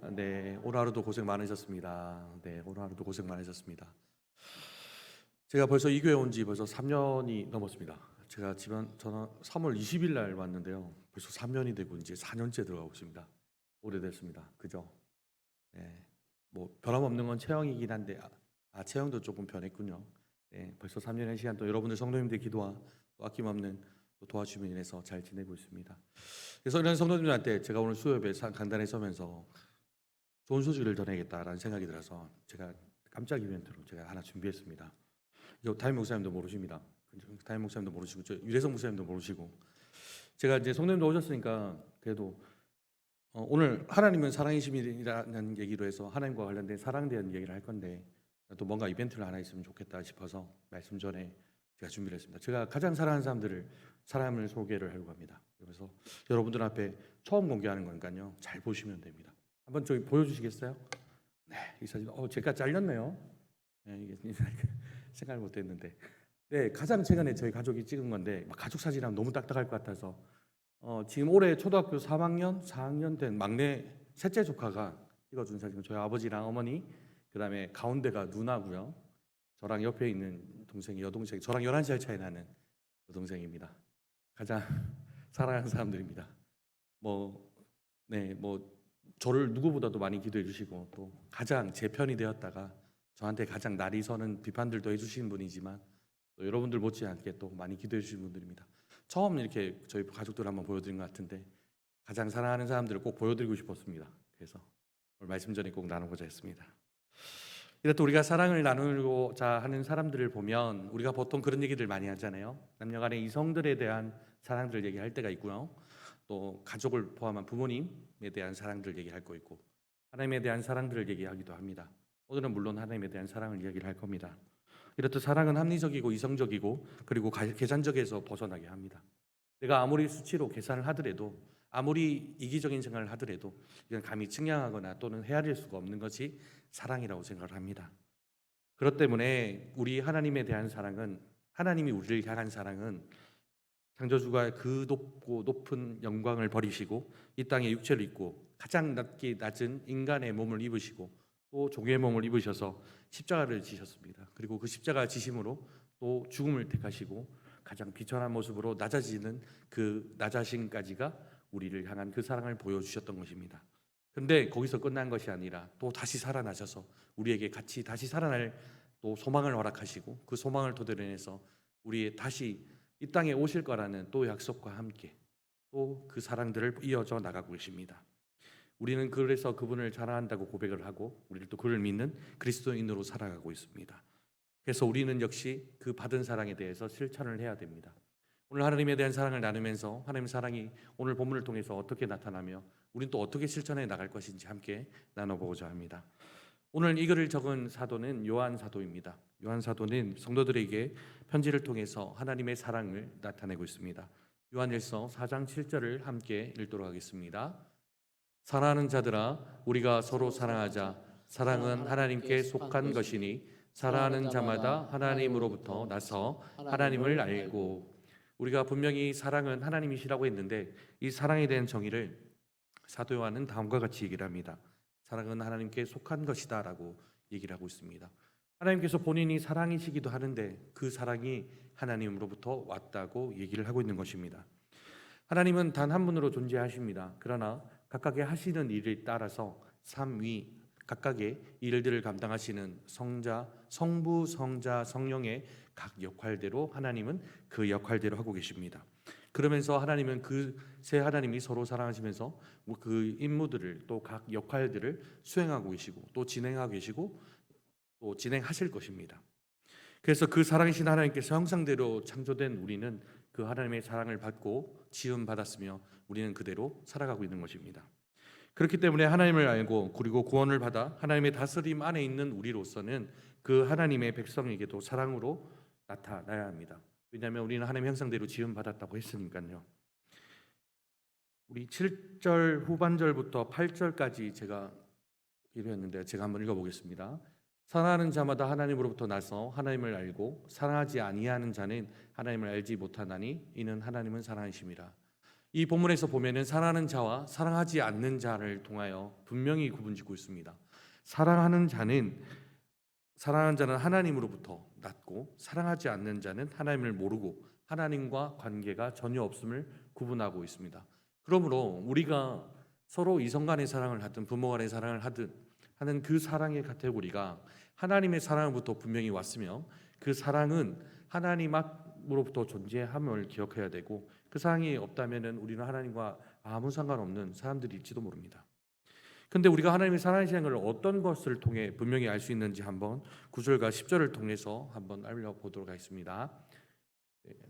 네, 오늘 하루도 고생 많으셨습니다. 네, 오늘 하루도 고생 많으셨습니다. 제가 벌써 이 교회 온 지 벌써 3년이 넘었습니다. 저는 3월 20일 날 왔는데요. 벌써 3년이 되고 이제 4년째 들어가고 있습니다. 오래됐습니다. 그죠? 네, 뭐 변함없는 건 체형이긴 한데 체형도 조금 변했군요. 네, 벌써 3년의 시간 또 여러분들 성도님들 기도와 또 아낌없는 또 도와주심으로 인해서 잘 지내고 있습니다. 그래서 이런 성도님들한테 제가 오늘 수요예배 간단히 서면서 좋은 소식을 전해야겠다라는 생각이 들어서 제가 깜짝 이벤트로 제가 하나 준비했습니다. 이거 담임 목사님도 모르십니다. 담임 목사님도 모르시고 저 유래성 목사님도 모르시고 제가 이제 성도님도 오셨으니까 그래도 오늘 하나님은 사랑이심이라는 얘기로 해서 하나님과 관련된 사랑에 대한 얘기를 할 건데 또 뭔가 이벤트를 하나 있으면 좋겠다 싶어서 말씀 전에 제가 준비를 했습니다. 제가 가장 사랑하는 사람을 소개를 하려고 합니다. 그래서 여러분들 앞에 처음 공개하는 거니까요. 잘 보시면 됩니다. 한번 저기 보여주시겠어요? 네, 이 사진. 제가 잘렸네요. 네, 이게 생각을 못했는데. 네, 가장 최근에 저희 가족이 찍은 건데 가족 사진하면 너무 딱딱할 것 같아서 지금 올해 초등학교 3학년, 4학년 된 막내 셋째 조카가 찍어준 사진. 저희 아버지랑 어머니, 그다음에 가운데가 누나고요. 저랑 옆에 있는 동생이 여동생. 저랑 11살 차이 나는 여동생입니다. 가장 사랑하는 사람들입니다. 저를 누구보다도 많이 기도해 주시고 또 가장 제 편이 되었다가 저한테 가장 날이 서는 비판들도 해주시는 분이지만 또 여러분들 못지않게 또 많이 기도해 주시는 분들입니다. 처음 이렇게 저희 가족들 한번 보여드린 것 같은데 가장 사랑하는 사람들을 꼭 보여드리고 싶었습니다. 그래서 오늘 말씀 전에 꼭 나누고자 했습니다. 이렇게 우리가 사랑을 나누고자 하는 사람들을 보면 우리가 보통 그런 얘기들 많이 하잖아요. 남녀간의 이성들에 대한 사랑들을 얘기할 때가 있고요. 또 가족을 포함한 부모님에 대한 사랑들을 얘기할 거 있고 하나님에 대한 사랑들을 얘기하기도 합니다. 오늘은 물론 하나님에 대한 사랑을 이야기를 할 겁니다. 이렇듯 사랑은 합리적이고 이성적이고 그리고 계산적에서 벗어나게 합니다. 내가 아무리 수치로 계산을 하더라도 아무리 이기적인 생각을 하더라도 이건 감히 측량하거나 또는 헤아릴 수가 없는 것이 사랑이라고 생각을 합니다. 그렇기 때문에 우리 하나님에 대한 사랑은 하나님이 우리를 향한 사랑은 창조주가 그 높고 높은 영광을 버리시고 이 땅에 육체를 입고 가장 낮은 인간의 몸을 입으시고 또 종의 몸을 입으셔서 십자가를 지셨습니다. 그리고 그 십자가 지심으로 또 죽음을 택하시고 가장 비천한 모습으로 낮아지는 그 낮아심까지가 우리를 향한 그 사랑을 보여주셨던 것입니다. 그런데 거기서 끝난 것이 아니라 또 다시 살아나셔서 우리에게 같이 다시 살아날 또 소망을 허락하시고 그 소망을 토대로 해서 우리의 다시 이 땅에 오실 거라는 또 약속과 함께 또 그 사랑들을 이어져 나가고 계십니다. 우리는 그래서 그분을 자랑한다고 고백을 하고 우리를 또 그를 믿는 그리스도인으로 살아가고 있습니다. 그래서 우리는 역시 그 받은 사랑에 대해서 실천을 해야 됩니다. 오늘 하나님에 대한 사랑을 나누면서 하나님의 사랑이 오늘 본문을 통해서 어떻게 나타나며 우리는 또 어떻게 실천해 나갈 것인지 함께 나눠보고자 합니다. 오늘 이 글을 적은 사도는 요한 사도입니다. 요한 사도는 성도들에게 편지를 통해서 하나님의 사랑을 나타내고 있습니다. 요한일서 4장 7절을 함께 읽도록 하겠습니다. 사랑하는 자들아 우리가 서로 사랑하자. 사랑은 하나님께 속한 것이니 사랑하는 자마다 하나님으로부터 나서 하나님을 알고. 우리가 분명히 사랑은 하나님이시라고 했는데 이 사랑에 대한 정의를 사도 요한은 다음과 같이 얘기를 합니다. 사랑은 하나님께 속한 것이다 라고 얘기를 하고 있습니다. 하나님께서 본인이 사랑이시기도 하는데 그 사랑이 하나님으로부터 왔다고 얘기를 하고 있는 것입니다. 하나님은 단 한 분으로 존재하십니다. 그러나 각각의 하시는 일을 따라서 삼위 각각의 일들을 감당하시는 성부, 성자, 성령의 각 역할대로 하나님은 그 역할대로 하고 계십니다. 그러면서 하나님은 그 세 하나님이 서로 사랑하시면서 그 임무들을 또 각 역할들을 수행하고 계시고 또 진행하고 계시고 또 진행하실 것입니다. 그래서 그 사랑이신 하나님께서 형상대로 창조된 우리는 그 하나님의 사랑을 받고 지음 받았으며 우리는 그대로 살아가고 있는 것입니다. 그렇기 때문에 하나님을 알고 그리고 구원을 받아 하나님의 다스림 안에 있는 우리로서는 그 하나님의 백성에게도 사랑으로 나타나야 합니다. 왜냐하면 우리는 하나님의 형상대로 지음 받았다고 했으니까요. 우리 7절 후반절부터 8절까지 제가 이랬는데 제가 한번 읽어보겠습니다. 사랑하는 자마다 하나님으로부터 나서 하나님을 알고 사랑하지 아니하는 자는 하나님을 알지 못하나니 이는 하나님은 사랑이심이라. 이 본문에서 보면은 사랑하는 자와 사랑하지 않는 자를 통하여 분명히 구분짓고 있습니다. 사랑하는 자는 하나님으로부터 났고, 사랑하지 않는 자는 하나님을 모르고 하나님과 관계가 전혀 없음을 구분하고 있습니다. 그러므로 우리가 서로 이성 간의 사랑을 하든 부모 간의 사랑을 하든 하는 그 사랑의 카테고리가 하나님의 사랑으로부터 분명히 왔으며, 그 사랑은 하나님으로부터 존재함을 기억해야 되고, 그 사랑이 없다면 우리는 하나님과 아무 상관없는 사람들일지도 모릅니다. 근데 우리가 하나님의 사랑하시는 것을 어떤 것을 통해 분명히 알 수 있는지 한번 9절과 10절을 통해서 한번 알려보도록 하겠습니다.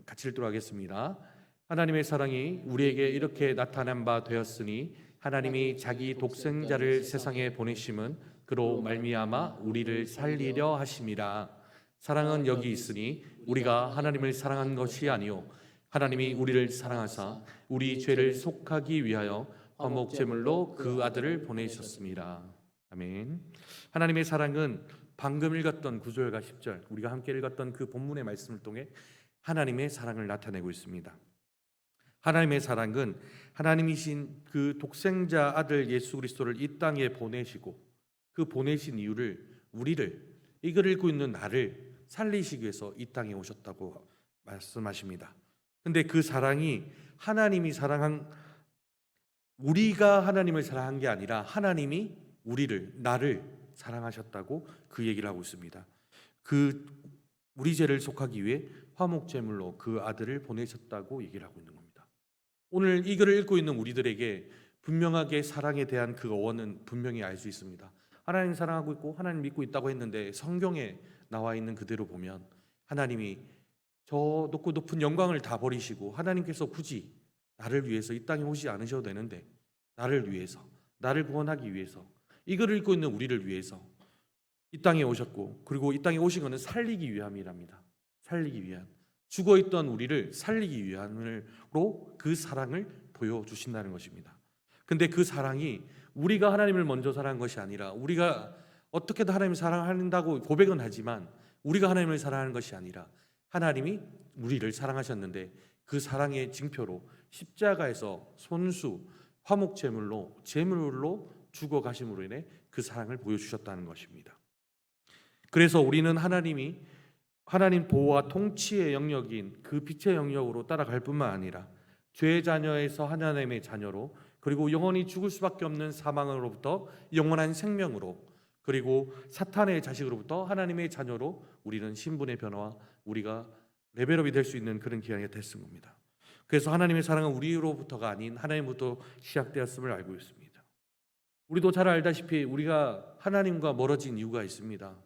같이 읽도록 하겠습니다. 하나님의 사랑이 우리에게 이렇게 나타난 바 되었으니 하나님이 자기 독생자를 세상에 보내심은 그로 말미암아 우리를 살리려 하심이라. 사랑은 여기 있으니 우리가 하나님을 사랑한 것이 아니요 하나님이 우리를 사랑하사 우리 죄를 속하기 위하여 화목제물로 그 아들을 보내셨습니다. 아멘. 하나님의 사랑은 방금 읽었던 9절과 10절, 우리가 함께 읽었던 그 본문의 말씀을 통해 하나님의 사랑을 나타내고 있습니다. 하나님의 사랑은 하나님이신 그 독생자 아들 예수 그리스도를 이 땅에 보내시고, 그 보내신 이유를 우리를, 이걸 읽고 있는 나를 살리시기 위해서 이 땅에 오셨다고 말씀하십니다. 근데 그 사랑이 하나님이 사랑한, 우리가 하나님을 사랑한 게 아니라 하나님이 우리를, 나를 사랑하셨다고 그 얘기를 하고 있습니다. 그 우리 죄를 속하기 위해 화목제물로 그 아들을 보내셨다고 얘기를 하고 있는 겁니다. 오늘 이 글을 읽고 있는 우리들에게 분명하게 사랑에 대한 그 어원은 분명히 알 수 있습니다. 하나님 사랑하고 있고 하나님 믿고 있다고 했는데, 성경에 나와 있는 그대로 보면 하나님이 저 높고 높은 영광을 다 버리시고 하나님께서 굳이 나를 위해서 이 땅에 오지 않으셔도 되는데, 나를 위해서, 나를 구원하기 위해서, 이걸 읽고 있는 우리를 위해서 이 땅에 오셨고, 그리고 이 땅에 오신 것은 살리기 위함이랍니다. 살리기 위한, 죽어있던 우리를 살리기 위함으로 그 사랑을 보여주신다는 것입니다. 근데 그 사랑이 우리가 하나님을 먼저 사랑한 것이 아니라, 우리가 어떻게든 하나님을 사랑한다고 고백은 하지만 우리가 하나님을 사랑하는 것이 아니라 하나님이 우리를 사랑하셨는데, 그 사랑의 징표로 십자가에서 손수 화목제물로, 제물로 죽어가심으로 인해 그 사랑을 보여주셨다는 것입니다. 그래서 우리는 하나님 보호와 통치의 영역인 그 빛의 영역으로 따라갈 뿐만 아니라 죄의 자녀에서 하나님의 자녀로, 그리고 영원히 죽을 수밖에 없는 사망으로부터 영원한 생명으로, 그리고 사탄의 자식으로부터 하나님의 자녀로 우리는 신분의 변화와 우리가 레벨업이 될 수 있는 그런 기간이 됐은 겁니다. 그래서 하나님의 사랑은 우리로부터가 아닌 하나님부터 시작되었음을 알고 있습니다. 우리도 잘 알다시피 우리가 하나님과 멀어진 이유가 있습니다.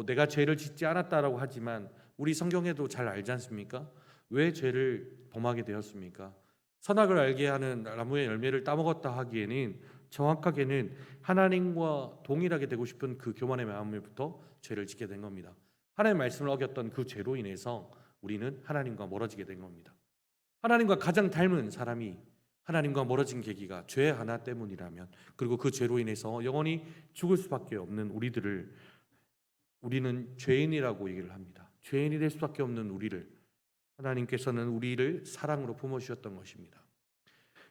내가 죄를 짓지 않았다라고 하지만 우리 성경에도 잘 알지 않습니까? 왜 죄를 범하게 되었습니까? 선악을 알게 하는 나무의 열매를 따먹었다 하기에는 정확하게는 하나님과 동일하게 되고 싶은 그 교만의 마음부터 죄를 짓게 된 겁니다. 하나님의 말씀을 어겼던 그 죄로 인해서 우리는 하나님과 멀어지게 된 겁니다. 하나님과 가장 닮은 사람이 하나님과 멀어진 계기가 죄 하나 때문이라면, 그리고 그 죄로 인해서 영원히 죽을 수밖에 없는 우리는 죄인이라고 얘기를 합니다. 죄인이 될 수밖에 없는 우리를 하나님께서는 우리를 사랑으로 품어주셨던 것입니다.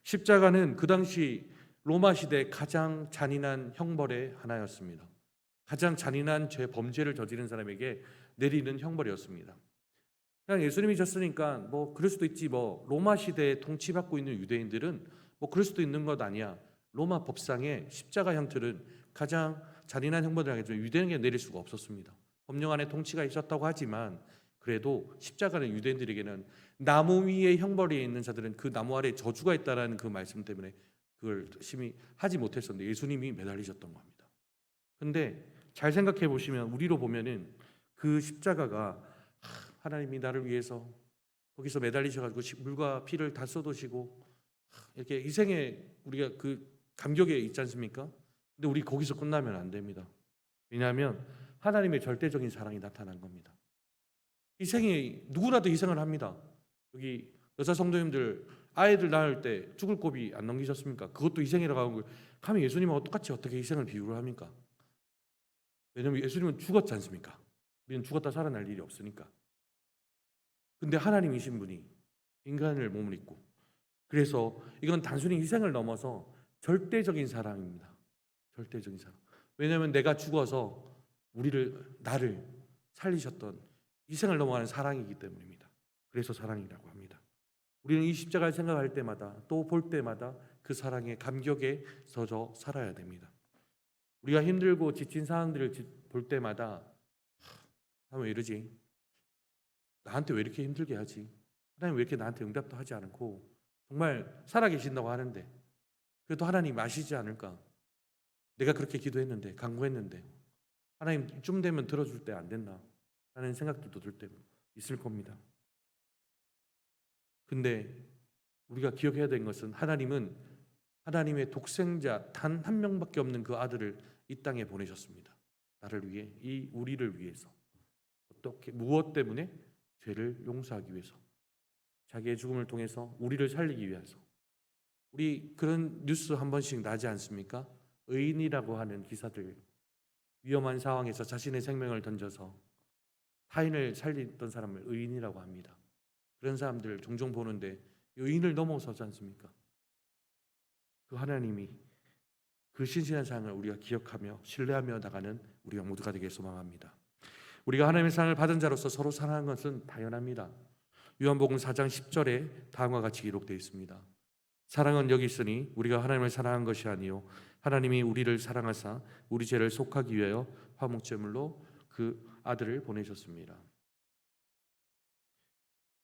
십자가는 그 당시 로마 시대 가장 잔인한 형벌의 하나였습니다. 가장 잔인한 범죄를 저지른 사람에게 내리는 형벌이었습니다. 그냥 예수님이 졌으니까 그럴 수도 있지, 로마 시대에 통치받고 있는 유대인들은 그럴 수도 있는 것 아니야. 로마 법상의 십자가 형틀은 가장 잔인한 형벌을 하겠지만 유대인에게 내릴 수가 없었습니다. 법령 안에 통치가 있었다고 하지만 그래도 십자가는 유대인들에게는, 나무 위에 형벌이 있는 자들은 그 나무 아래에 저주가 있다라는 그 말씀 때문에 그걸 심히 하지 못했었는데 예수님이 매달리셨던 겁니다. 근데 잘 생각해 보시면, 우리로 보면은 그 십자가가 하나님이 나를 위해서 거기서 매달리셔가지고 물과 피를 다 쏟으시고 이렇게 희생에 우리가 그 감격에 있지 않습니까? 근데 우리 거기서 끝나면 안 됩니다. 왜냐하면 하나님의 절대적인 사랑이 나타난 겁니다. 희생이, 누구라도 희생을 합니다. 여기 여자 성도님들 아이들 낳을 때 죽을 고비 안 넘기셨습니까? 그것도 희생이라고 하는 걸 감히 예수님하고 똑같이 어떻게 희생을 비유를 합니까? 왜냐하면 예수님은 죽었지 않습니까? 우리는 죽었다 살아날 일이 없으니까. 근데 하나님이신 분이 인간을 몸을 입고 그래서 이건 단순히 희생을 넘어서 절대적인 사랑입니다. 절대적인 사랑. 왜냐하면 내가 죽어서 나를 살리셨던 희생을 넘어가는 사랑이기 때문입니다. 그래서 사랑이라고 합니다. 우리는 이 십자가를 생각할 때마다 또 볼 때마다 그 사랑의 감격에 젖어 살아야 됩니다. 우리가 힘들고 지친 상황들을 볼 때마다 하나님 왜 이러지? 나한테 왜 이렇게 힘들게 하지? 하나님 왜 이렇게 나한테 응답도 하지 않고 정말 살아계신다고 하는데 그래도 하나님 아시지 않을까? 내가 그렇게 기도했는데 간구했는데 하나님 좀 되면 들어줄 때 안 됐나? 라는 생각들도 들 때 있을 겁니다. 근데 우리가 기억해야 되는 것은 하나님은 하나님의 독생자 단 한 명밖에 없는 그 아들을 이 땅에 보내셨습니다. 나를 위해, 우리를 위해서. 어떻게 무엇 때문에? 죄를 용서하기 위해서. 자기의 죽음을 통해서 우리를 살리기 위해서. 우리 그런 뉴스 한 번씩 나지 않습니까? 의인이라고 하는 기사들, 위험한 상황에서 자신의 생명을 던져서 타인을 살리던 사람을 의인이라고 합니다. 그런 사람들 종종 보는데 의인을 넘어서지 않습니까? 그 하나님이 그 신실한 사랑을 우리가 기억하며 신뢰하며 나가는 우리가 모두가 되길 소망합니다. 우리가 하나님의 사랑을 받은 자로서 서로 사랑하는 것은 당연합니다. 요한복음 4장 10절에 다음과 같이 기록되어 있습니다. 사랑은 여기 있으니 우리가 하나님을 사랑한 것이 아니요 하나님이 우리를 사랑하사 우리 죄를 속하기 위하여 화목제물로 그 아들을 보내셨습니다.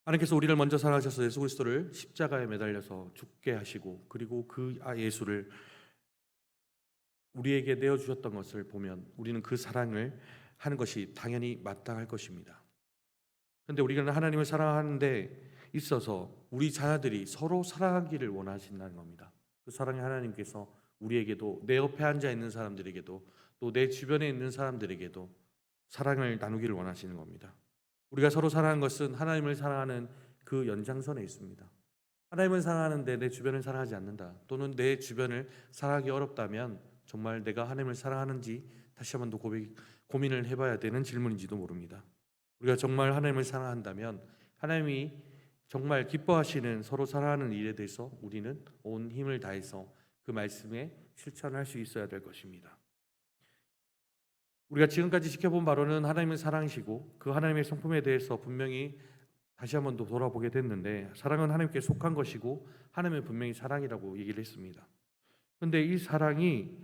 하나님께서 우리를 먼저 사랑하셔서 예수 그리스도를 십자가에 매달려서 죽게 하시고 그리고 그 예수를 우리에게 내어주셨던 것을 보면 우리는 그 사랑을 하는 것이 당연히 마땅할 것입니다. 그런데 우리가 하나님을 사랑하는데 있어서 우리 자녀들이 서로 사랑하기를 원하신다는 겁니다. 그 사랑의 하나님께서 우리에게도 내 옆에 앉아 있는 사람들에게도 또 내 주변에 있는 사람들에게도 사랑을 나누기를 원하시는 겁니다. 우리가 서로 사랑하는 것은 하나님을 사랑하는 그 연장선에 있습니다. 하나님을 사랑하는데 내 주변을 사랑하지 않는다, 또는 내 주변을 사랑하기 어렵다면 정말 내가 하나님을 사랑하는지 다시 한번 더 고민을 해봐야 되는 질문인지도 모릅니다. 우리가 정말 하나님을 사랑한다면 하나님이 정말 기뻐하시는 서로 사랑하는 일에 대해서 우리는 온 힘을 다해서 그 말씀에 실천할 수 있어야 될 것입니다. 우리가 지금까지 지켜본 바로는 하나님을 사랑이시고 그 하나님의 성품에 대해서 분명히 다시 한번 더 돌아보게 됐는데, 사랑은 하나님께 속한 것이고 하나님은 분명히 사랑이라고 얘기를 했습니다. 그런데 이 사랑이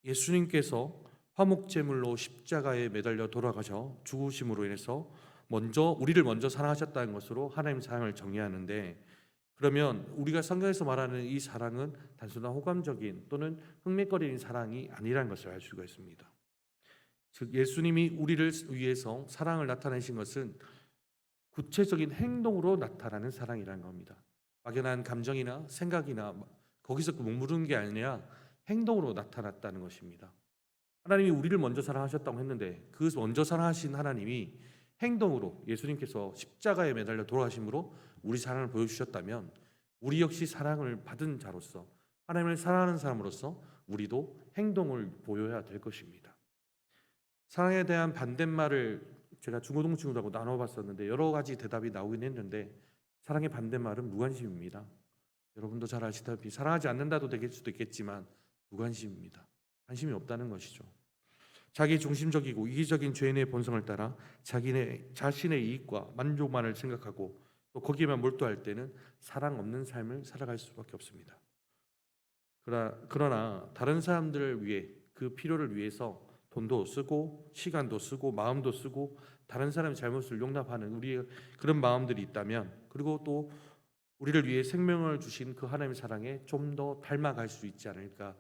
예수님께서 화목제물로 십자가에 매달려 돌아가셔 죽으심으로 인해서 우리를 먼저 사랑하셨다는 것으로 하나님 사랑을 정의하는데, 그러면 우리가 성경에서 말하는 이 사랑은 단순한 호감적인 또는 흥미거리는 사랑이 아니라는 것을 알 수가 있습니다. 즉 예수님이 우리를 위해서 사랑을 나타내신 것은 구체적인 행동으로 나타나는 사랑이라는 겁니다. 막연한 감정이나 생각이나 거기서 머무르는 게 아니라 행동으로 나타났다는 것입니다. 하나님이 우리를 먼저 사랑하셨다고 했는데 그 먼저 사랑하신 하나님이 행동으로 예수님께서 십자가에 매달려 돌아가심으로 우리 사랑을 보여주셨다면 우리 역시 사랑을 받은 자로서 하나님을 사랑하는 사람으로서 우리도 행동을 보여야 될 것입니다. 사랑에 대한 반대말을 제가 중고등층이라고 나눠봤었는데 여러 가지 대답이 나오긴 했는데, 사랑의 반대말은 무관심입니다. 여러분도 잘 아시다시피 사랑하지 않는다도 될 수도 있겠지만 무관심입니다. 관심이 없다는 것이죠. 자기 중심적이고 이기적인 죄인의 본성을 따라 자신의 이익과 만족만을 생각하고 또 거기에만 몰두할 때는 사랑 없는 삶을 살아갈 수밖에 없습니다. 그러나 다른 사람들을 위해, 그 필요를 위해서 돈도 쓰고 시간도 쓰고 마음도 쓰고 다른 사람의 잘못을 용납하는 우리의 그런 마음들이 있다면, 그리고 또 우리를 위해 생명을 주신 그 하나님의 사랑에 좀 더 닮아갈 수 있지 않을까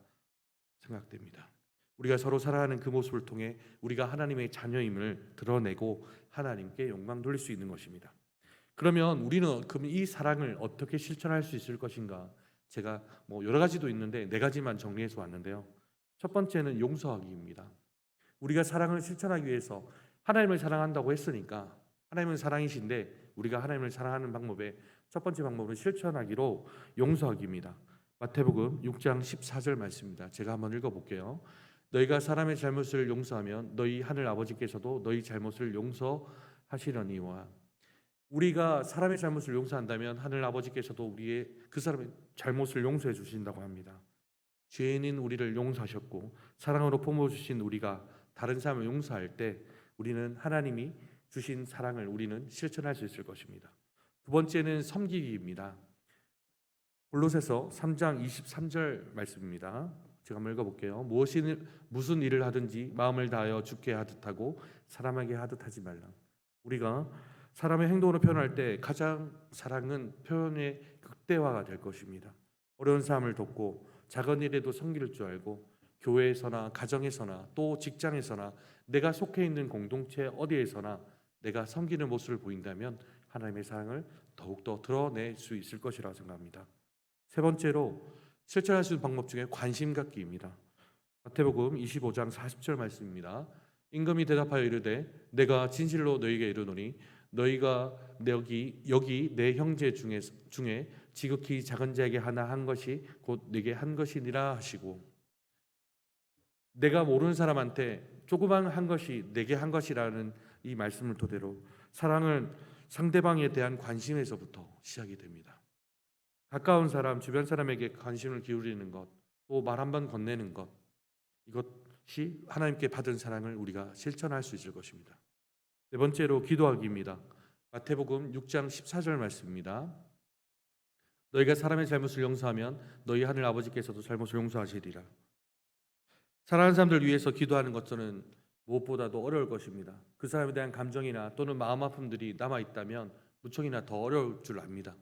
생각됩니다. 우리가 서로 사랑하는 그 모습을 통해 우리가 하나님의 자녀임을 드러내고 하나님께 영광 돌릴 수 있는 것입니다. 그러면 우리는 그럼 이 사랑을 어떻게 실천할 수 있을 것인가? 제가 여러 가지도 있는데 4가지만 정리해서 왔는데요. 첫 번째는 용서하기입니다. 우리가 사랑을 실천하기 위해서 하나님을 사랑한다고 했으니까, 하나님은 사랑이신데 우리가 하나님을 사랑하는 방법의 첫 번째 방법은 실천하기로 용서하기입니다. 마태복음 6장 14절 말씀입니다. 제가 한번 읽어볼게요. 너희가 사람의 잘못을 용서하면 너희 하늘 아버지께서도 너희 잘못을 용서하시려니와. 우리가 사람의 잘못을 용서한다면 하늘 아버지께서도 우리의 그 사람의 잘못을 용서해 주신다고 합니다. 죄인인 우리를 용서하셨고 사랑으로 품어주신 우리가 다른 사람을 용서할 때 우리는 하나님이 주신 사랑을 우리는 실천할 수 있을 것입니다. 두 번째는 섬기기입니다. 골로새서 3장 23절 말씀입니다. 제가 한번 읽어볼게요. 무슨 일을 하든지 마음을 다하여 주께 하듯 하고 사람에게 하듯 하지 말라. 우리가 사람의 행동으로 표현할 때 가장 사랑은 표현의 극대화가 될 것입니다. 어려운 사람을 돕고 작은 일에도 섬길 줄 알고 교회에서나 가정에서나 또 직장에서나 내가 속해 있는 공동체 어디에서나 내가 섬기는 모습을 보인다면 하나님의 사랑을 더욱더 드러낼 수 있을 것이라고 생각합니다. 세 번째로 실천할 수 있는 방법 중에 관심 갖기입니다. 마태복음 25장 40절 말씀입니다. 임금이 대답하여 이르되 내가 진실로 너희에게 이르노니 너희가 여기 내 형제 중에 지극히 작은 자에게 하나 한 것이 곧 내게 한 것이니라 하시고, 내가 모르는 사람한테 조그만 한 것이 내게 한 것이라는 이 말씀을 토대로 사랑은 상대방에 대한 관심에서부터 시작이 됩니다. 가까운 사람, 주변 사람에게 관심을 기울이는 것, 또 말 한 번 건네는 것, 이것이 하나님께 받은 사랑을 우리가 실천할 수 있을 것입니다. 네 번째로 기도하기입니다. 마태복음 6장 14절 말씀입니다. 너희가 사람의 잘못을 용서하면 너희 하늘 아버지께서도 잘못을 용서하시리라. 사랑하는 사람들 위해서 기도하는 것은 무엇보다도 어려울 것입니다. 그 사람에 대한 감정이나 또는 마음 아픔들이 남아있다면 무척이나 더 어려울 줄 압니다.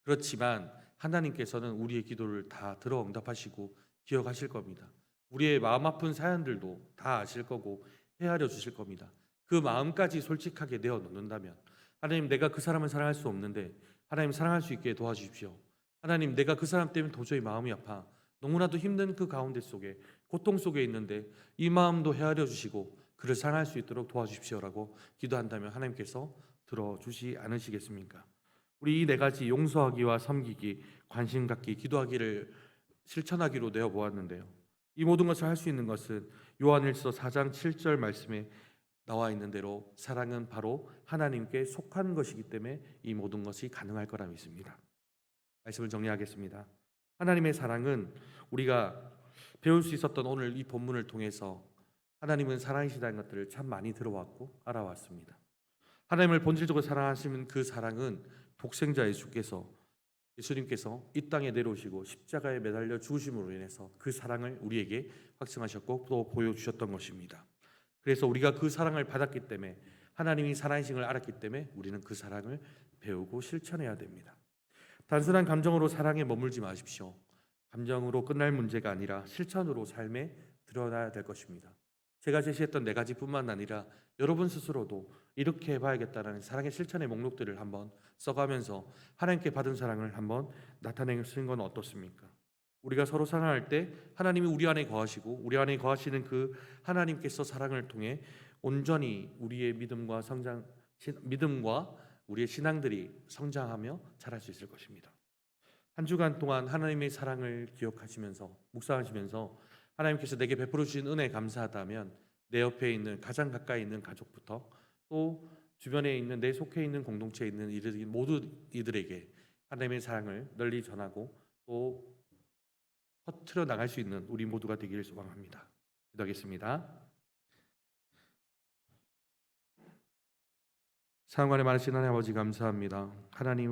그렇지만 하나님께서는 우리의 기도를 다 들어 응답하시고 기억하실 겁니다. 우리의 마음 아픈 사연들도 다 아실 거고 헤아려 주실 겁니다. 그 마음까지 솔직하게 내어놓는다면 하나님, 내가 그 사람을 사랑할 수 없는데 하나님 사랑할 수 있게 도와주십시오. 하나님, 내가 그 사람 때문에 도저히 마음이 아파 너무나도 힘든 그 가운데 속에 고통 속에 있는데 이 마음도 헤아려 주시고 그를 사랑할 수 있도록 도와주십시오라고 기도한다면 하나님께서 들어주시 않으시겠습니까? 우리 이 네 가지 용서하기와 섬기기, 관심 갖기, 기도하기를 실천하기로 내어 보았는데요. 이 모든 것을 할 수 있는 것은 요한일서 4장 7절 말씀에 나와 있는 대로 사랑은 바로 하나님께 속한 것이기 때문에 이 모든 것이 가능할 거라 믿습니다. 말씀을 정리하겠습니다. 하나님의 사랑은 우리가 배울 수 있었던 오늘 이 본문을 통해서 하나님은 사랑이시다는 것들을 참 많이 들어왔고 알아왔습니다. 하나님을 본질적으로 사랑하시는 그 사랑은 독생자 예수님께서 이 땅에 내려오시고 십자가에 매달려 죽으심으로 인해서 그 사랑을 우리에게 확증하셨고 또 보여주셨던 것입니다. 그래서 우리가 그 사랑을 받았기 때문에, 하나님이 사랑이신 걸 알았기 때문에 우리는 그 사랑을 배우고 실천해야 됩니다. 단순한 감정으로 사랑에 머물지 마십시오. 감정으로 끝날 문제가 아니라 실천으로 삶에 드러나야 될 것입니다. 제가 제시했던 네 가지뿐만 아니라 여러분 스스로도 이렇게 해봐야겠다는 사랑의 실천의 목록들을 한번 써가면서 하나님께 받은 사랑을 한번 나타내시는 건 어떻습니까? 우리가 서로 사랑할 때 하나님이 우리 안에 거하시고 우리 안에 거하시는 그 하나님께서 사랑을 통해 온전히 우리의 믿음과 우리의 신앙들이 성장하며 자랄 수 있을 것입니다. 한 주간 동안 하나님의 사랑을 기억하시면서 묵상하시면서 하나님께서 내게 베풀어 주신 은혜 감사하다면 내 옆에 있는 가장 가까이 있는 가족부터 또 주변에 있는 내 속해 있는 공동체에 있는 모두 이들에게 하나님의 사랑을 널리 전하고 또 퍼뜨려 나갈 수 있는 우리 모두가 되기를 소망합니다. 기도하겠습니다. 사랑관에 많으신 하나님 아버지 감사합니다. 하나님